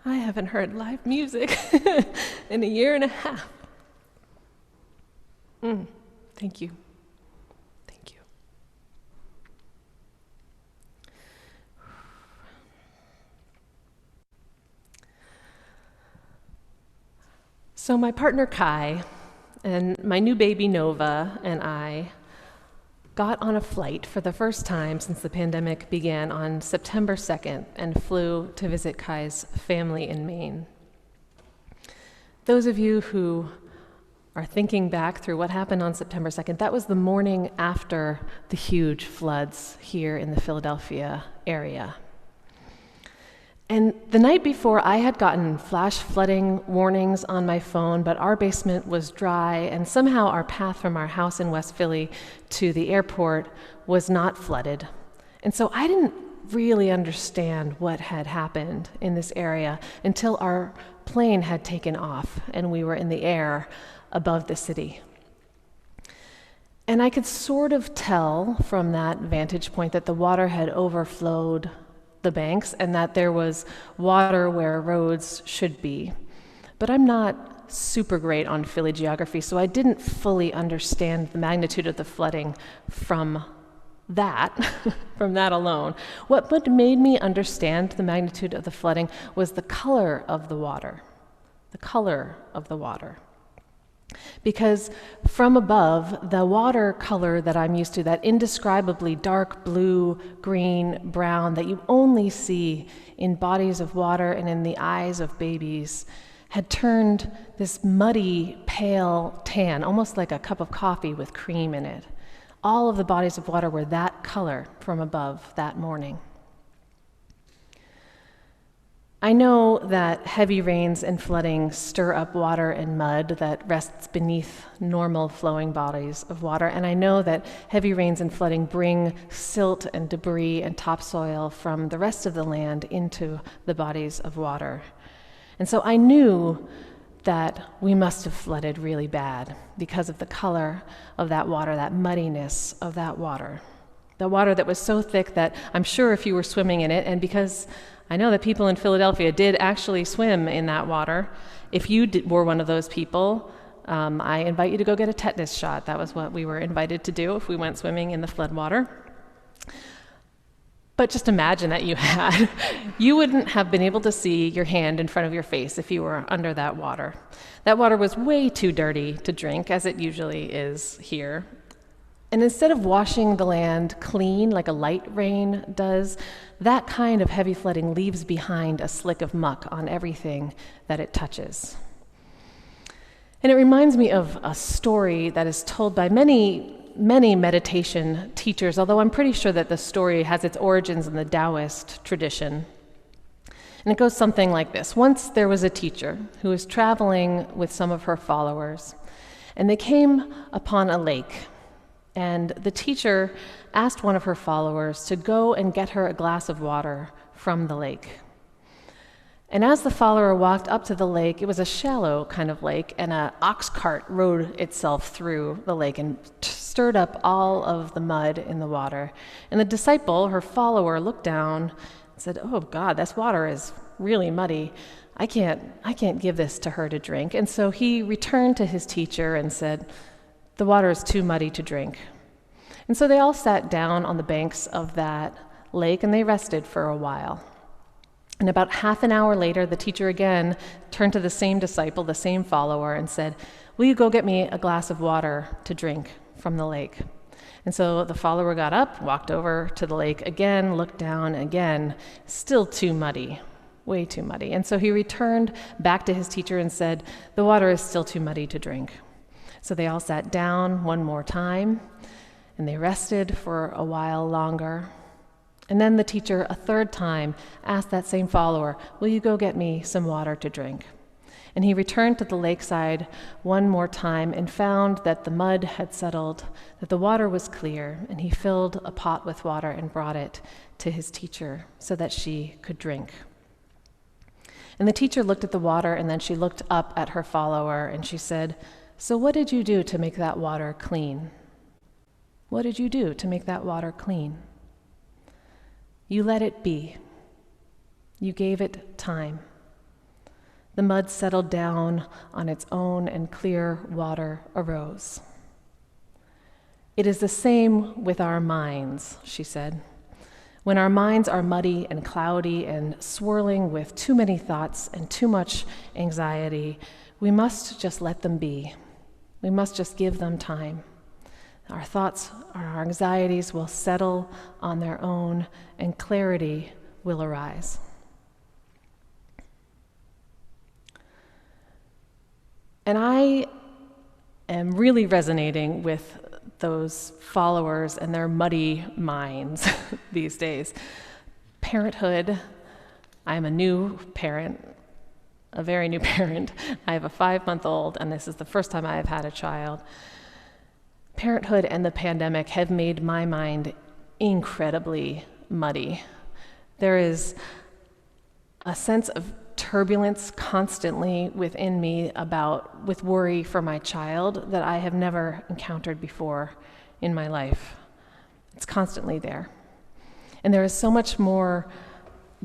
I haven't heard live music in a year and a half. Thank you. Thank you. So my partner Kai and my new baby Nova and I got on a flight for the first time since the pandemic began on September 2nd and flew to visit Kai's family in Maine. Those of you who are thinking back through what happened on September 2nd, that was the morning after the huge floods here in the Philadelphia area. And the night before, I had gotten flash flooding warnings on my phone, but our basement was dry, and somehow our path from our house in West Philly to the airport was not flooded. And so I didn't really understand what had happened in this area until our plane had taken off and we were in the air above the city. And I could sort of tell from that vantage point that the water had overflowed the banks and that there was water where roads should be. But I'm not super great on Philly geography, so I didn't fully understand the magnitude of the flooding from that, from that alone. What made me understand the magnitude of the flooding was the color of the water. The color of the water. Because from above, the water color that I'm used to, that indescribably dark blue, green, brown that you only see in bodies of water and in the eyes of babies, had turned this muddy, pale tan, almost like a cup of coffee with cream in it. All of the bodies of water were that color from above that morning. I know that heavy rains and flooding stir up water and mud that rests beneath normal flowing bodies of water, and I know that heavy rains and flooding bring silt and debris and topsoil from the rest of the land into the bodies of water. And so I knew that we must have flooded really bad because of the color of that water, that muddiness of that water. The water that was so thick that I'm sure if you were swimming in it, and because I know that people in Philadelphia did actually swim in that water. If you were one of those people, I invite you to go get a tetanus shot. That was what we were invited to do if we went swimming in the floodwater. But just imagine that you had. You wouldn't have been able to see your hand in front of your face if you were under that water. That water was way too dirty to drink, as it usually is here. And instead of washing the land clean like a light rain does, that kind of heavy flooding leaves behind a slick of muck on everything that it touches. And it reminds me of a story that is told by many meditation teachers, although I'm pretty sure that the story has its origins in the Taoist tradition. And it goes something like this. Once there was a teacher who was traveling with some of her followers, and they came upon a lake. And the teacher asked one of her followers to go and get her a glass of water from the lake. And as the follower walked up to the lake, it was a shallow kind of lake, and an ox cart rode itself through the lake and stirred up all of the mud in the water. And the disciple, her follower, looked down and said, "Oh God, this water is really muddy. I can't give this to her to drink." And so he returned to his teacher and said, "The water is too muddy to drink." And so they all sat down on the banks of that lake and they rested for a while. And about half an hour later, the teacher again turned to the same disciple, the same follower, and said, "Will you go get me a glass of water to drink from the lake?" And so the follower got up, walked over to the lake again, looked down again, still too muddy, way too muddy. And so he returned back to his teacher and said, "The water is still too muddy to drink." So they all sat down one more time, and they rested for a while longer. And then the teacher, a third time, asked that same follower, "Will you go get me some water to drink?" And he returned to the lakeside one more time and found that the mud had settled, that the water was clear, and he filled a pot with water and brought it to his teacher so that she could drink. And the teacher looked at the water, and then she looked up at her follower, and she said, "So what did you do to make that water clean? What did you do to make that water clean? You let it be. You gave it time. The mud settled down on its own, and clear water arose. It is the same with our minds, she said. When our minds are muddy and cloudy and swirling with too many thoughts and too much anxiety, we must just let them be. We must just give them time. Our thoughts, our anxieties will settle on their own, and clarity will arise. And I am really resonating with those followers and their muddy minds these days. Parenthood, I'm a new parent, a very new parent. I have a 5-month-old, and this is the first time I have had a child. Parenthood and the pandemic have made my mind incredibly muddy. There is a sense of turbulence constantly within me with worry for my child that I have never encountered before in my life. It's constantly there. And there is so much more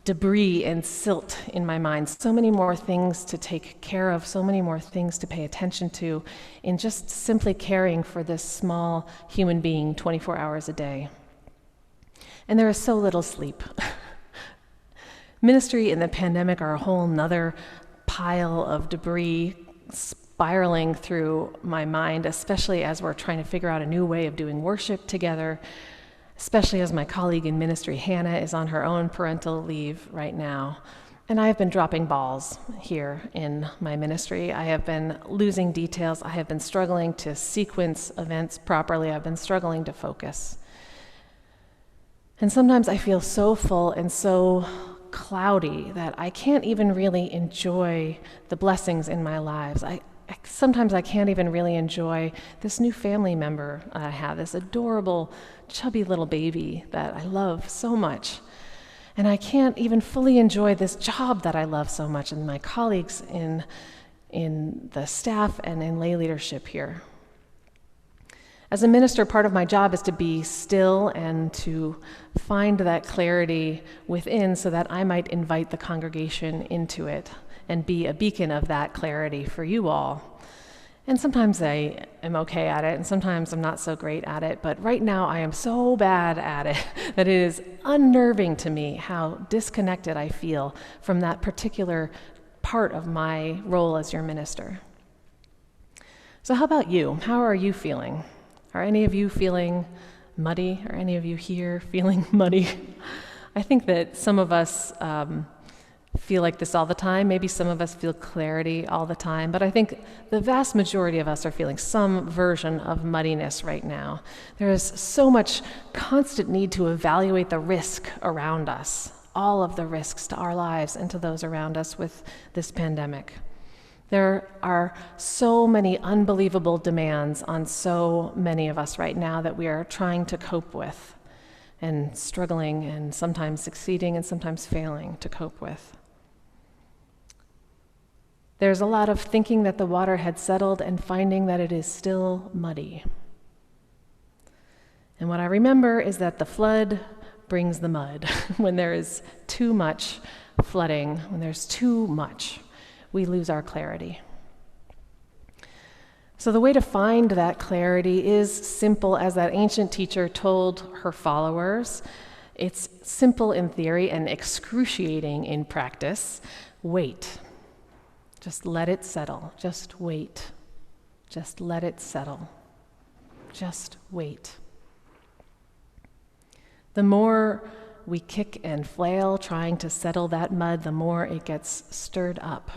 debris and silt in my mind, so many more things to take care of, so many more things to pay attention to in just simply caring for this small human being 24 hours a day. And there is so little sleep. Ministry and the pandemic are a whole nother pile of debris spiraling through my mind, especially as we're trying to figure out a new way of doing worship together, especially as my colleague in ministry, Hannah, is on her own parental leave right now. And I have been dropping balls here in my ministry. I have been losing details. I have been struggling to sequence events properly. I've been struggling to focus. And sometimes I feel so full and so cloudy that I can't even really enjoy the blessings in my lives. Sometimes I can't even really enjoy this new family member I have, this adorable, chubby little baby that I love so much. And I can't even fully enjoy this job that I love so much and my colleagues in the staff and in lay leadership here. As a minister, part of my job is to be still and to find that clarity within so that I might invite the congregation into it and be a beacon of that clarity for you all. And sometimes I am okay at it, and sometimes I'm not so great at it, but right now I am so bad at it that it is unnerving to me how disconnected I feel from that particular part of my role as your minister. So how about you? How are you feeling? Are any of you feeling muddy? Are any of you here feeling muddy? I think that some of us feel like this all the time. Maybe some of us feel clarity all the time, but I think the vast majority of us are feeling some version of muddiness right now. There is so much constant need to evaluate the risk around us, all of the risks to our lives and to those around us with this pandemic. There are so many unbelievable demands on so many of us right now that we are trying to cope with and struggling and sometimes succeeding and sometimes failing to cope with. There's a lot of thinking that the water had settled and finding that it is still muddy. And what I remember is that the flood brings the mud. When there is too much flooding, when there's too much, we lose our clarity. So the way to find that clarity is simple as that ancient teacher told her followers. It's simple in theory and excruciating in practice. Wait. Just let it settle. Just wait. Just let it settle. Just wait. The more we kick and flail trying to settle that mud, the more it gets stirred up.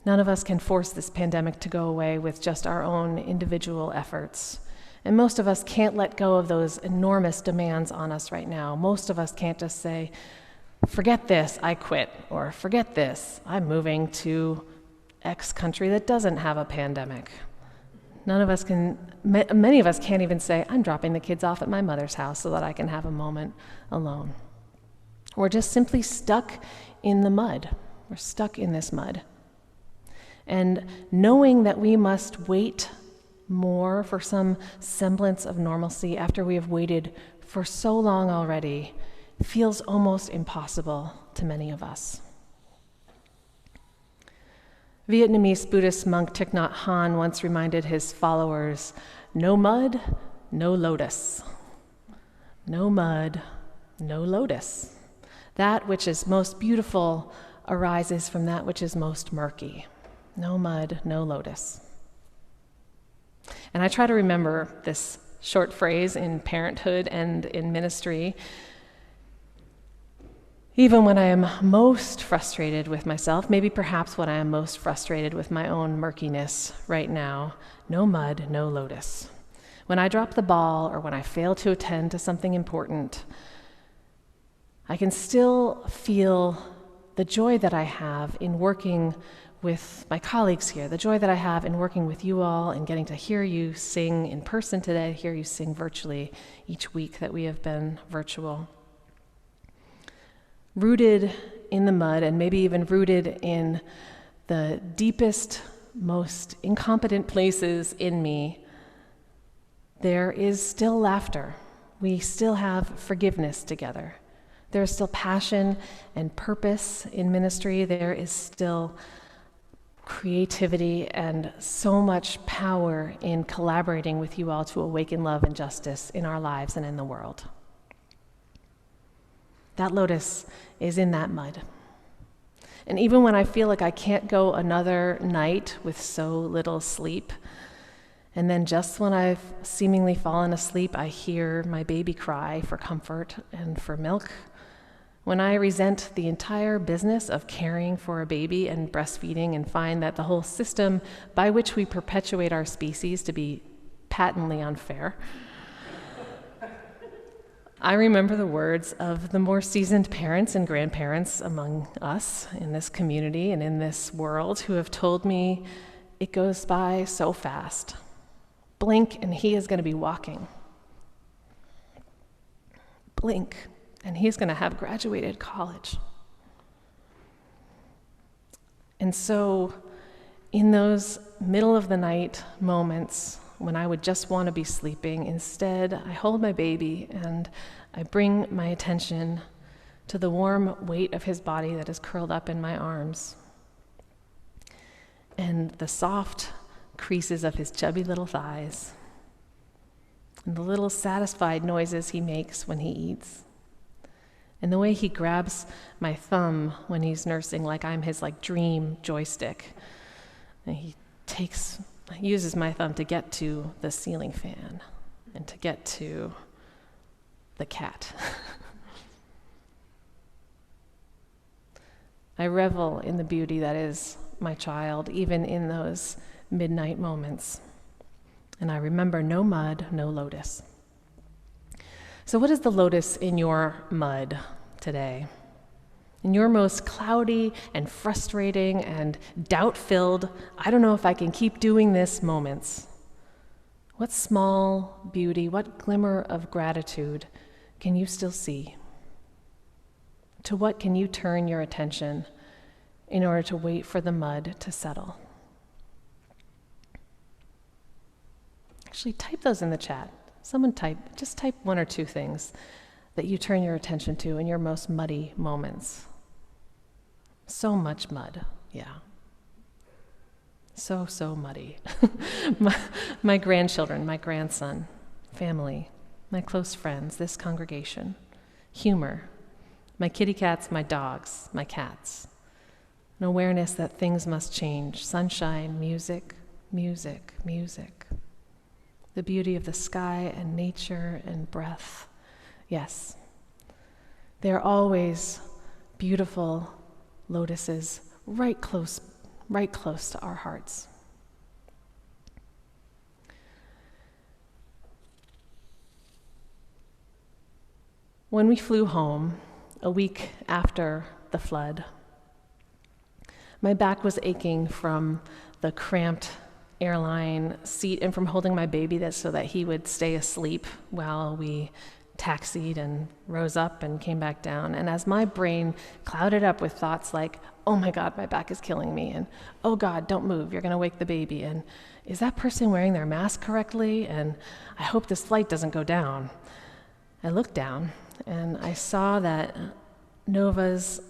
None of us can force this pandemic to go away with just our own individual efforts. And most of us can't let go of those enormous demands on us right now. Most of us can't just say, forget this, I quit, or forget this, I'm moving to X country that doesn't have a pandemic. Many of us can't even say, I'm dropping the kids off at my mother's house so that I can have a moment alone. We're just simply stuck in the mud. We're stuck in this mud. And knowing that we must wait more for some semblance of normalcy after we have waited for so long already feels almost impossible to many of us. Vietnamese Buddhist monk Thich Nhat Hanh once reminded his followers, "No mud, no lotus. No mud, no lotus. That which is most beautiful arises from that which is most murky. No mud, no lotus." And I try to remember this short phrase in parenthood and in ministry, even when I am most frustrated with myself, maybe perhaps when I am most frustrated with my own murkiness right now. No mud, no lotus. When I drop the ball or when I fail to attend to something important, I can still feel the joy that I have in working with my colleagues here, the joy that I have in working with you all and getting to hear you sing in person today, hear you sing virtually each week that we have been virtual. Rooted in the mud, and maybe even rooted in the deepest, most incompetent places in me, there is still laughter. We still have forgiveness together. There is still passion and purpose in ministry. There is still creativity and so much power in collaborating with you all to awaken love and justice in our lives and in the world. That lotus is in that mud. And even when I feel like I can't go another night with so little sleep, and then just when I've seemingly fallen asleep, I hear my baby cry for comfort and for milk, when I resent the entire business of caring for a baby and breastfeeding and find that the whole system by which we perpetuate our species to be patently unfair, I remember the words of the more seasoned parents and grandparents among us in this community and in this world who have told me it goes by so fast. Blink and he is going to be walking. Blink and he's going to have graduated college. And so in those middle of the night moments when I would just want to be sleeping, instead I hold my baby and I bring my attention to the warm weight of his body that is curled up in my arms and the soft creases of his chubby little thighs and the little satisfied noises he makes when he eats. And the way he grabs my thumb when he's nursing like I'm his dream joystick. And he uses my thumb to get to the ceiling fan and to get to the cat. I revel in the beauty that is my child, even in those midnight moments. And I remember no mud, no lotus. So what is the lotus in your mud today? In your most cloudy and frustrating and doubt-filled, I don't know if I can keep doing this moments. What small beauty, what glimmer of gratitude can you still see? To what can you turn your attention in order to wait for the mud to settle? Actually, type those in the chat. Someone just type one or two things that you turn your attention to in your most muddy moments. So much mud, yeah. So muddy. my grandchildren, my grandson, family, my close friends, this congregation, humor, my kitty cats, my dogs, my cats, an awareness that things must change, sunshine, music, music, music. The beauty of the sky and nature and breath. Yes, they are always beautiful lotuses right close to our hearts. When we flew home a week after the flood, my back was aching from the cramped airline seat and from holding my baby so that he would stay asleep while we taxied and rose up and came back down. And as my brain clouded up with thoughts like, oh my God, my back is killing me, and oh God, don't move, you're gonna wake the baby, and is that person wearing their mask correctly, and I hope this flight doesn't go down. I looked down and I saw that Nova's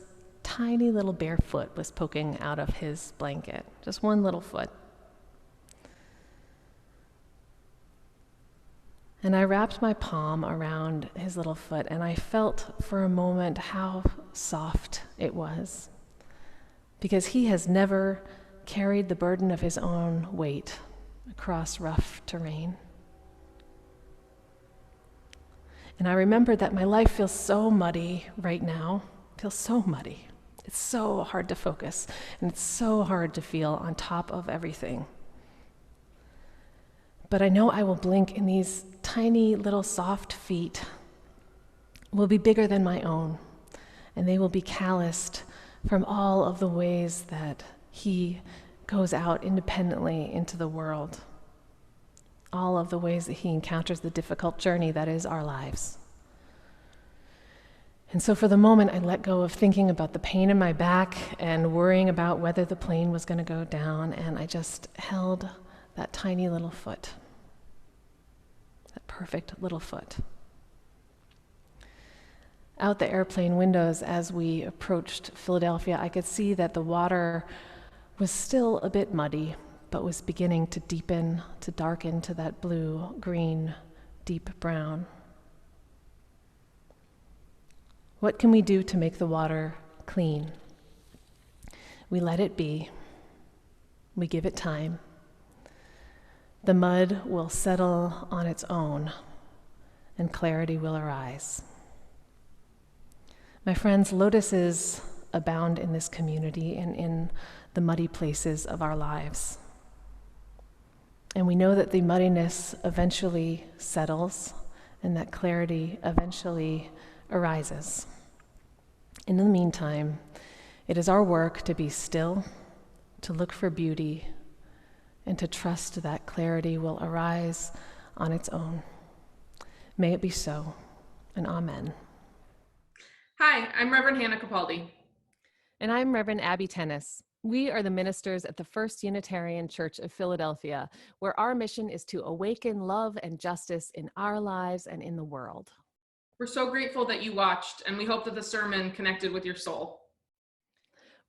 tiny little bare foot was poking out of his blanket, just one little foot. And I wrapped my palm around his little foot, and I felt for a moment how soft it was, because he has never carried the burden of his own weight across rough terrain. And I remembered that my life feels so muddy right now, feels so muddy. It's so hard to focus, and it's so hard to feel on top of everything. But I know I will blink, and these tiny little soft feet will be bigger than my own, and they will be calloused from all of the ways that he goes out independently into the world, all of the ways that he encounters the difficult journey that is our lives. And so for the moment, I let go of thinking about the pain in my back and worrying about whether the plane was going to go down, and I just held that tiny little foot, that perfect little foot. Out the airplane windows, as we approached Philadelphia, I could see that the water was still a bit muddy, but was beginning to deepen, to darken to that blue, green, deep brown. What can we do to make the water clean? We let it be. We give it time. The mud will settle on its own, and clarity will arise. My friends, lotuses abound in this community and in the muddy places of our lives. And we know that the muddiness eventually settles and that clarity eventually arises. In the meantime, it is our work to be still, to look for beauty, and to trust that clarity will arise on its own. May it be so, and amen. Hi, I'm Reverend Hannah Capaldi. And I'm Reverend Abbey Tennis. We are the ministers at the First Unitarian Church of Philadelphia, where our mission is to awaken love and justice in our lives and in the world. We're so grateful that you watched, and we hope that the sermon connected with your soul.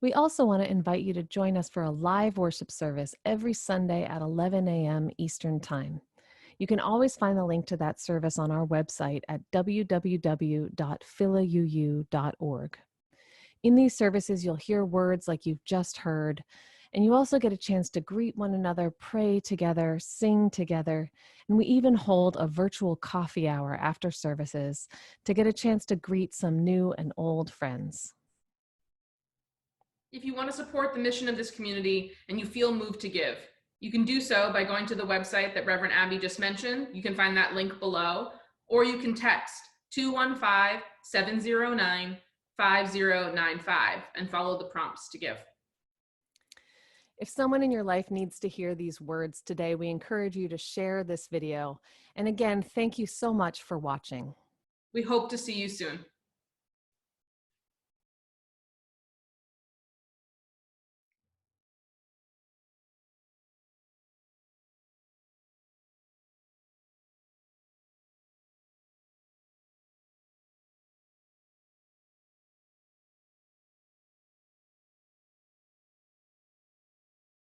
We also want to invite you to join us for a live worship service every Sunday at 11 a.m. Eastern Time. You can always find the link to that service on our website at www.philauu.org. In these services, you'll hear words like you've just heard, and you also get a chance to greet one another, pray together, sing together, and we even hold a virtual coffee hour after services to get a chance to greet some new and old friends. If you want to support the mission of this community and you feel moved to give, you can do so by going to the website that Reverend Abbey just mentioned. You can find that link below, or you can text 215-709-5095 and follow the prompts to give. If someone in your life needs to hear these words today, we encourage you to share this video. And again, thank you so much for watching. We hope to see you soon.